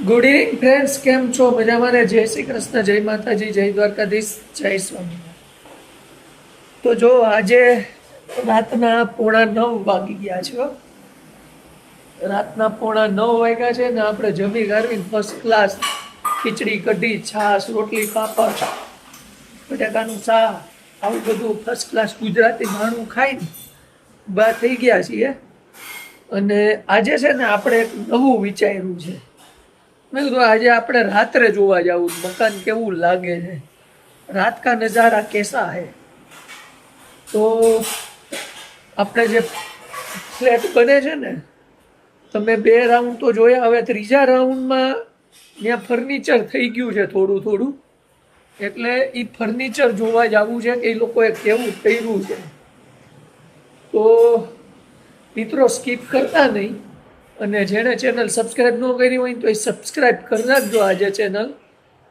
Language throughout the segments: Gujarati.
ગુડ ઇવનિંગ ફ્રેન્ડ્સ, કેમ છો? મજામાં ને? જય શ્રી કૃષ્ણ, જય માતાજી, જય દ્વારકાધીશ, જય સ્વામિનારાયણ. તો જો આજે રાતના 8:45 વાગી ગયા છે. રાતના 8:45 વાગ્યા છે ને આપણે જમી ગારવીને ફર્સ્ટ ક્લાસ ખીચડી કઢી, છાશ, રોટલી, પાપડ, બટાકાનું શાક, આવું બધું ફર્સ્ટ ક્લાસ ગુજરાતી ભાણું ખાઈને બહાર થઈ ગયા છીએ. અને આજે છે ને આપણે એક નવું વિચાર્યું છે. મેં કીધું આજે આપણે રાત્રે જોવા જવું, મકાન કેવું લાગે છે, રાત કા નજારા કેસા હે. તો આપણે જે ફ્લેટ બને છે ને, તમે 2 રાઉન્ડ તો જોયા, હવે ત્રીજા રાઉન્ડમાં ત્યાં ફર્નિચર થઈ ગયું છે થોડું થોડું, એટલે એ ફર્નિચર જોવા જવું છે કે એ લોકોએ કેવું કર્યું છે. તો મિત્રો સ્કીપ કરતા નહીં, અને જેણે ચેનલ સબસ્ક્રાઈબ ન કરી હોય તો એ સબસ્ક્રાઈબ કરી નાખજો આજે ચેનલ,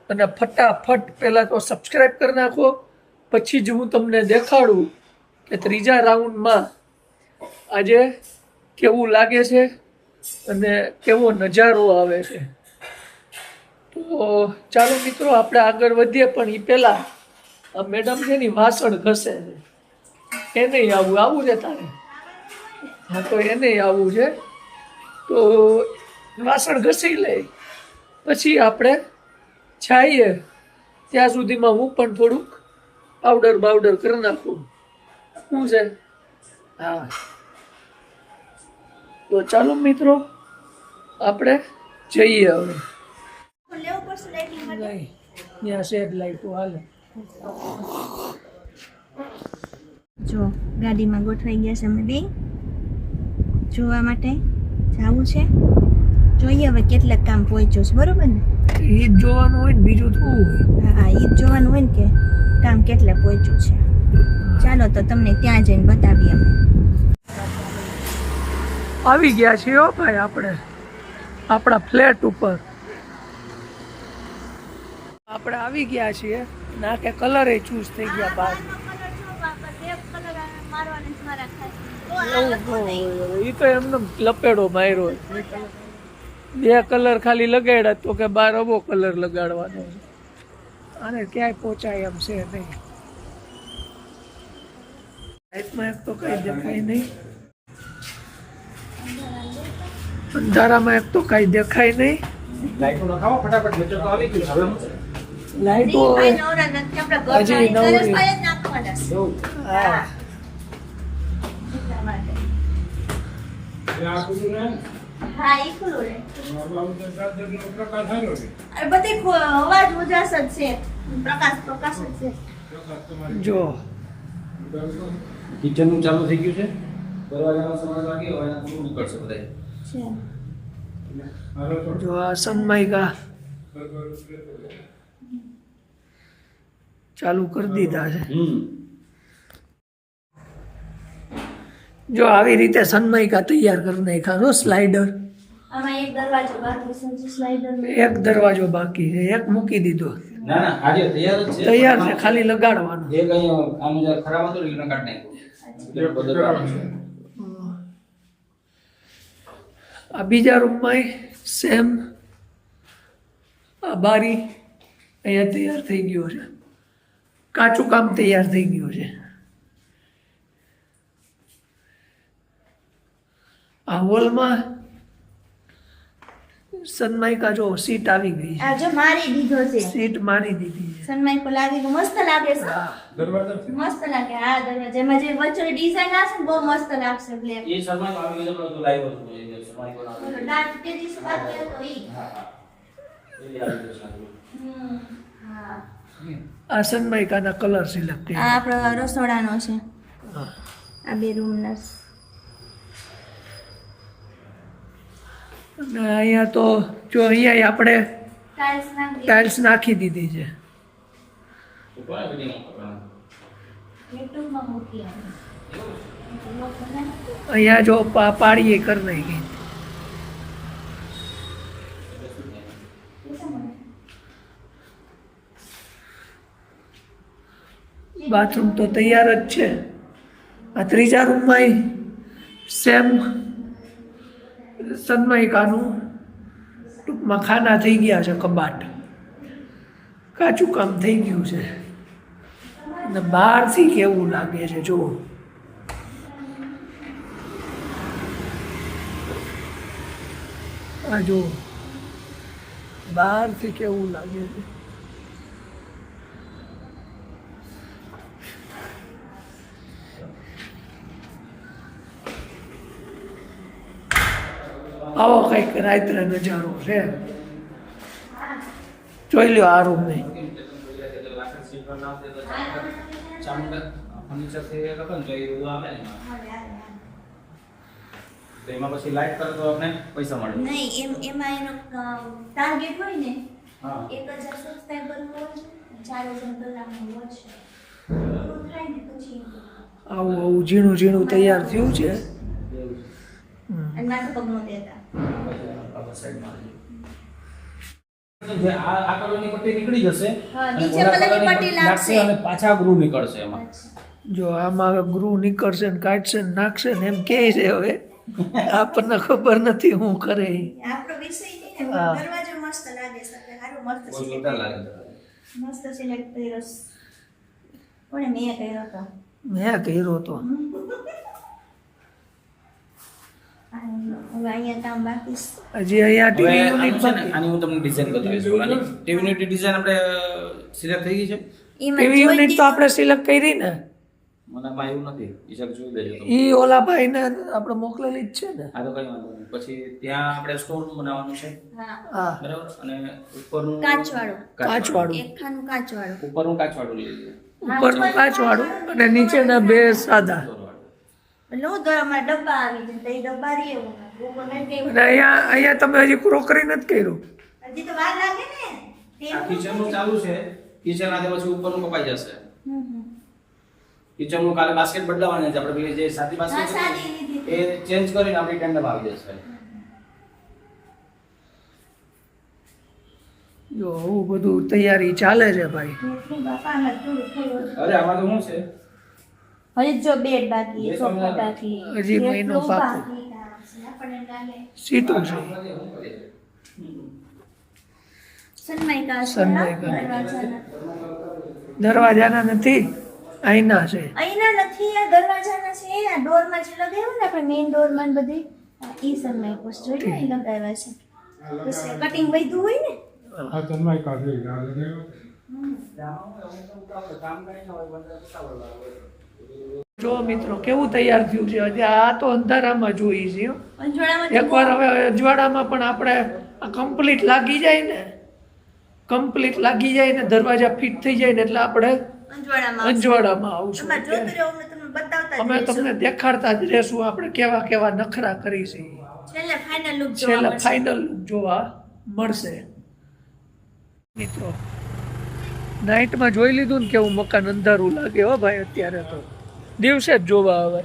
અને ફટાફટ પહેલાં તો સબસ્ક્રાઈબ કરી નાખો. પછી જ હું તમને દેખાડું કે ત્રીજા રાઉન્ડમાં આજે કેવું લાગે છે અને કેવો નજારો આવે છે. તો ચાલો મિત્રો આપણે આગળ વધીએ, પણ એ પહેલાં આ મેડમ છે ને વાસણ ઘસે છે, એને આવું છે તારે? હા, તો એને આવવું છે. તો વાસણ ઘસી લે, પછી આપણે છાઈએ. ત્યાં સુધીમાં હું પણ થોડુંક પાવડર કરી નાખું. શું છે? હા, તો ચાલો મિત્રો આપણે જઈએ. હવે ત્યાં શેડ લાઈટો હાલે. જો ગાડીમાં ગોઠવાઈ ગયા છે અમે બે જોવા માટે જવું છે. જોઈએ હવે કેટલાક કામ પહોંચ્યું છે, બરોબર ને? એ જ જોવાનું હોય ને, બીજું શું હોય? હા, એ જ જોવાનું હોય ને કે કામ કેટલે પહોંચ્યું છે. ચાલો તો તમને ત્યાં જઈને બતાવીએ. અમે આવી ગયા છીએ હો ભાઈ, આપણે આપણા ફ્લેટ ઉપર આપણે આવી ગયા છીએ. ના કે કલર ચૂઝ થઈ ગયા બહાર. એ તો એમને લપેડો માર્યો. 2 કલર ખાલી લગાડ્યા તો કે 12 અબો કલર લગાડવાનો. આને ક્યાંય પહોંચાય એમ છે નહીં. લાઈટમાં એક તો કઈ દેખાય નહીં, અંધારામાં એક તો કઈ દેખાય નહીં. લાઈટો નખાવો ફટાફટ, મેચર તો આવી ગયું. હવે લાઈટો હજી નવરી. હા, હા, ઈ ખુલ્લું રે. અરે બધી અવાજ ઉજાસ જ છે, પ્રકાશ જ છે. જો કિચન નું ચાલુ થઈ ગયું છે. દરવાજાનો સમાજ લાગી હોય અને પૂરું નીકળશે બધાય છે. જો આ સનમાઈકા ચાલુ કરી દીધા છે. જો આવી રીતે સનમાઈકા તૈયાર કરી નાખ્યા. સ્લાઇડર આમાં એક દરવાજો બાકી છે, સ્લાઇડર એક દરવાજો બાકી છે, એક મૂકી દીધો. ના ના, આજે તૈયાર જ છે. તૈયાર છે, ખાલી લગાડવાનો. એક અહીંયા આનું જે ખરાબ હતું ને એને કાઢી નાખ્યું. આ બીજા રૂમમાં સેમ આ બારી અહીંયા તૈયાર થઈ ગયો છે. કાચું કામ તૈયાર થઈ ગયું છે. આ હોલમાં સનમાઈકા જો સીટ આવી ગઈ છે. આ જો મારી દીધો છે, સીટ મારી દીધી છે. સનમાઈકો લાગી ગયું, મસ્ત લાગે છે. મસ્ત લાગે. આ દરવાજામાં જે વચ્ચે ડિઝાઇન આવશે ને બહુ મસ્ત લાગશે. બ્લેક એ શર્મા આવી ગયો તો લાઈવ હતું એ શર્મા કો નામ. ડાર્ક કે દિવસ બાદ તો ઈ. હા હા, એ આવી ગયો સારું. હા, આ સનમાઈકાના કલર સિલેક્ટ આ આપણો રસોડાનો છે. આ બે રૂમના. અને અહીંયા તો જો અહીંયા આપણે ટાઇલ્સ નાખી ટાઇલ્સ નાખી દીધી છે. તો કોણ વિડિયો કરવાનો? યુટ્યુબમાં મૂકી આવે. અહીંયા જો પાડીએ કરી નાખી. બાથરૂમ તો તૈયાર જ છે. આ ત્રીજા રૂમમાં સેમ સનમાઈકાનું ટૂંકમાં ખાના થઈ ગયા છે, કબાટ કાચું કામ થઈ ગયું છે અને બહારથી કેવું લાગે છે જુઓ. આ જુઓ બહારથી કેવું લાગે છે. આવો કંઈક રાત્રે નજારો છે. જોઈ લ્યો આ રૂમ નહીં. એમાં પછી લાઈટ કરે તો આપણે પૈસા મળે. નહીં એમાં એનો ટાર્ગેટ હોય ને હા 1000 સબસ્ક્રાઇબર હોય 4000 કલાકનો વોચ પૂરું થાય ને પછી આવું આવું ઝીણું ઝીણું તૈયાર થયું છે. અને માથે પગ નો દેતા જે આ કલરની પટ્ટી નીકળી જશે હા, અને નીચે ઓલા કલરની કલરની પટ્ટી લાગશે. અને પાછા ગ્રુ નીકળશે એમાં. જો આમાં ગ્રુ નીકળશે ને કાઢશે ને નાખશે ને એમ કહે છે. હવે આપણને ખબર નથી હું કરે ઈ. આપણો વિષય નહીં ને હા. દરવાજો મસ્ત લાગે છે સારું મસ્ત બહુ છે જોરદાર લાગે છે. મસ્ત સિલેક્ટ કર્યો કોને મેં કર્યો તો મેં કર્યો તો હવે અહીંયા કામ બાકી છે હજી અહીંયા હવે ટીવી આનું યુનિટ છે ને, બાકી. આની હું તમને ડિઝાઇન બતાવીશ. આની ટીવી યુનિટ ડિઝાઇન આપણે સિલેક્ટ થઈ ગઈ છે. એમાં ટીવી જોઈ યુનિટ તો આપણે સિલેક્ટ કરી ને. મને માં એવું નથી. ઈશાક જોઈ લેજો તમે. ઈ ઓલા ભાઈને આપણે મોકલેલી જ છે ને. આ તો કઈ વાંધો નહીં. પછી ત્યાં આપણે સ્ટોર રૂમ બનાવવાનું છે. હા હા બરાબર. અને ઉપરનું કાચવાળું. કાચવાળું. એક ખાનું કાચવાળું ઉપરનું કાચવાળું લઈ લઈએ. ઉપરનું કાચવાળું અને નીચેના બે સાદા. એટલે હું ઘરમાં ડબ્બા આવી જાય તો એ ડબ્બા રે એવું ઉપર નથી અને અહીંયા તમે હજી ક્રોકરી નથી કર્યું. હજી તો વાર લાગે ને આ કિચનનું ચાલુ છે. કિચન આતે પછી ઉપરનું કપાઈ જશે. કિચનનું કાલે બાસ્કેટ બદલાવાની છે. આપણે પેલી જે સાદી હા બાસ્કેટ સાદી લીધી એ ચેન્જ કરીને આપણી ટેન્ડમ આવી જશે. જો આવું બધું તૈયારી ચાલે છે ભાઈ. એટલું બાપામાં થોડું થોડું અરે આમાં તો શું છે? હજી જો બેડ બાકી સોફા બાકી હજી મહિનો એટલું બાકી. બાકી આપણને લાગે સીટું છે. સનમાઈકા સનમાઈકા. દરવાજાના દરવાજાના નથી, આઈના છે. અહીંના નથી આ દરવાજાના છે આ ડોરમાં જે લગાવ્યું ને આપણે મેઇન ડોરમાં ને બધી ઈ સનમાઈકો જોઈ ને અહીં લગાવ્યા છે પછી કટિંગ વધ્યું હોય ને આ તન્માય કાઢી લાગે જો મિત્રો કેવું તૈયાર થયું છે. હજી આ તો અંધારામાં જોઈ છે હો. અંજોડામાં એકવાર હવે અજવાળામાં પણ આપણે આ કમ્પ્લીટ લાગી જાય ને, કમ્પ્લીટ લાગી જાય ને દરવાજા ફિટ થઈ જાય ને એટલે આપણે અંજવાડામાં અંજવાડામાં આવશું. તમારે જોતું રહેવું ને તમને બતાવતા જ અમે રહીશું. તમને દેખાડતા જ રહેશું આપણે કેવા કેવા નખરા કરી છે. છેલ્લે ફાઇનલ લુક જોવા છેલ્લે મળશે. ફાઇનલ જોવા મળશે. મિત્રો નાઇટમાં જોઈ લીધું ને કેવું મકાન અંધારું લાગે હો ભાઈ. અત્યારે તો દિવસે જ જોવા આવે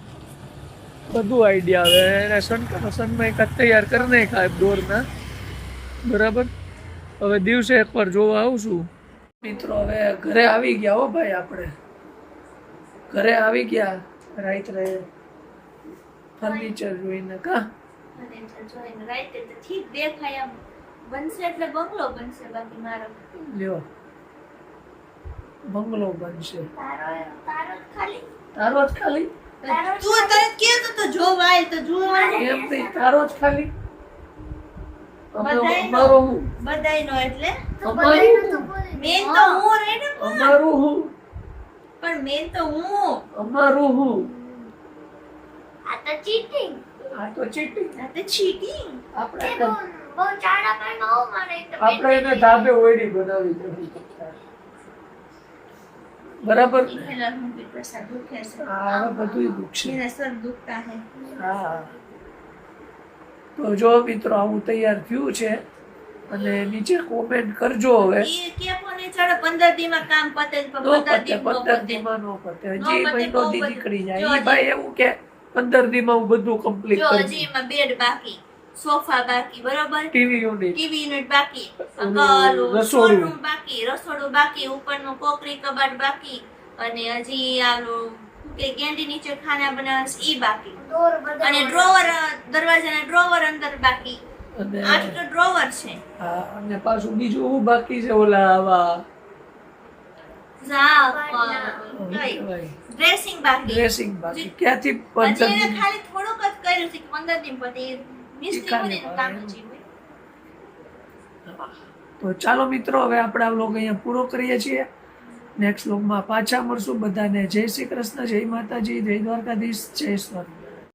બધું આઈડિયા આવે. એને સનમાઈકા તૈયાર કરી નાખ્યા ડોરના બરાબર. હવે દિવસે એકવાર જોવા આવશું. મિત્રો હવે ઘરે આવી ગયા હો ભાઈ. આપણે ઘરે આવી ગયા રાત્રે ફર્નિચર જોઈને કા અને જોઈને રાઈતે તો ઠીક દેખાય આમ બનશે એટલે બંગલો બનશે બાકી મારો લ્યો બંગલો બનશે. તારો તારો જ ખાલી તારો જ ખાલી તું તરત કેતો તો જોવાય તો જોવાય એમ નહીં, તારો જ ખાલી બધાયનો. અમારો હું બધાયનો એટલે અમારું મેન તો હું રે ને અમારું હું પણ મેન તો હું અમારું હું આ તો ચીટિંગ આ તો ચીટિંગ. આ તો ચીટિંગ આપણે બહુ ચાડા પર નો મારે તો આપણે એને ધાબે ઓયડી બનાવી દેવી બરાબર ને? પેલા હું બી પ્રસાદ દુખે છે આ બધું દુખશે. મેરા સર દુખતા હે હા તો જો મિત્રો આવું તૈયાર થયું છે અને નીચે કોમેન્ટ કરજો. હવે એ કે કોને ચાલો 15 દીમાં કામ પતે તો નો 15 પતે, દી નો 15 પતે દીમાં નો પતે. નો હજી પતે, મહિનો બહુ દી બધું. નીકળી જો જાય. ઈ હજી- ભાઈ એવું કે 15 દીમાં હું બધું કમ્પ્લીટ જો કરી હજી એમાં બેડ બાકી સોફા બાકી બરાબર ટીવી યુનિટ ટીવી યુનિટ બાકી ઓલું રસોડું રસોડું. બાકી રસોડું બાકી ઉપરનું કોકરી કબાટ બાકી અને હજી આલું કે કેન્ડી નીચે ખાના બનાવે છે ઈ બાકી અને ડ્રોવર દરવાજાના ડ્રોવર અંદર બાકી અને આઠ તો ડ્રોવર છે. હા, અને પાછું બીજું શું બાકી છે ઓલા આવા ડ્રેસિંગ બાકી. ડ્રેસિંગ બાકી ક્યાંથી હજી 15 એને દિન ખાલી થોડુંક જ કર્યું છે કે 15 દિન પછી મિસ્ત્રી ખાલી બનીને કામ જ હોય. તો ચાલો મિત્રો, હવે આપણે આ વ્લોગ અહીંયા પૂરો કરીએ છીએ. નેક્સ્ટ વ્લોગમાં પાછા મળશું. બધાને જય શ્રી કૃષ્ણ, જય માતાજી, જય દ્વારકાધીશ, જય સ્વામી.